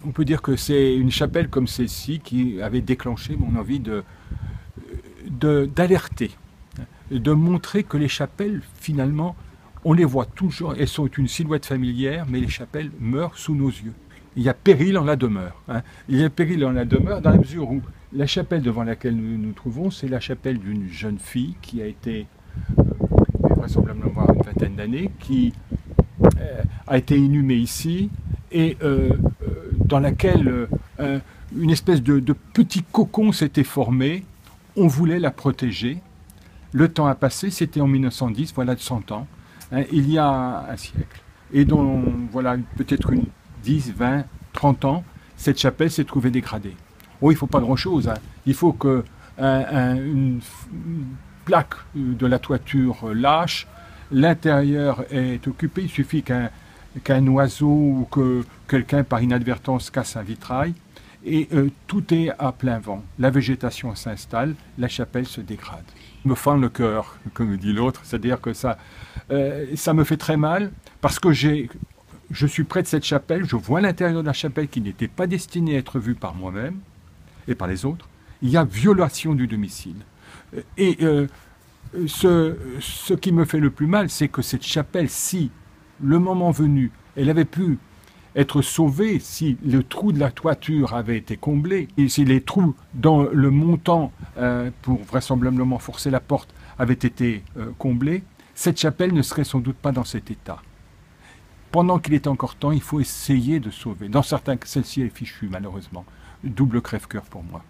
On peut dire que c'est une chapelle comme celle-ci qui avait déclenché mon envie d'alerter, de montrer que les chapelles, finalement, on les voit toujours, elles sont une silhouette familière, mais les chapelles meurent sous nos yeux. Il y a péril en la demeure. Il y a péril en la demeure dans la mesure où la chapelle devant laquelle nous nous trouvons, c'est la chapelle d'une jeune fille qui a été, vraisemblablement avoir une vingtaine d'années, qui a été inhumée ici et dans laquelle une espèce de petit cocon s'était formé. On voulait la protéger. Le temps a passé, c'était en 1910, voilà de 100 ans, il y a un siècle. Et donc, voilà, peut-être 10, 20, 30 ans, cette chapelle s'est trouvée dégradée. Oh, il ne faut pas grand-chose. Il faut qu'une plaque de la toiture lâche, l'intérieur est occupé, il suffit qu'un oiseau ou que quelqu'un par inadvertance casse un vitrail, et tout est à plein vent. La végétation s'installe, la chapelle se dégrade. Me fend le cœur, comme dit l'autre, c'est-à-dire que ça me fait très mal, parce que je suis près de cette chapelle, je vois l'intérieur de la chapelle qui n'était pas destinée à être vue par moi-même et par les autres. Il y a violation du domicile. Et ce qui me fait le plus mal, c'est que cette chapelle, si le moment venu, elle avait pu être sauvée, si le trou de la toiture avait été comblé, et si les trous dans le montant pour vraisemblablement forcer la porte avaient été comblés, cette chapelle ne serait sans doute pas dans cet état. Pendant qu'il est encore temps, il faut essayer de sauver. Dans certains cas, celle-ci est fichue, malheureusement. Double crève-cœur pour moi.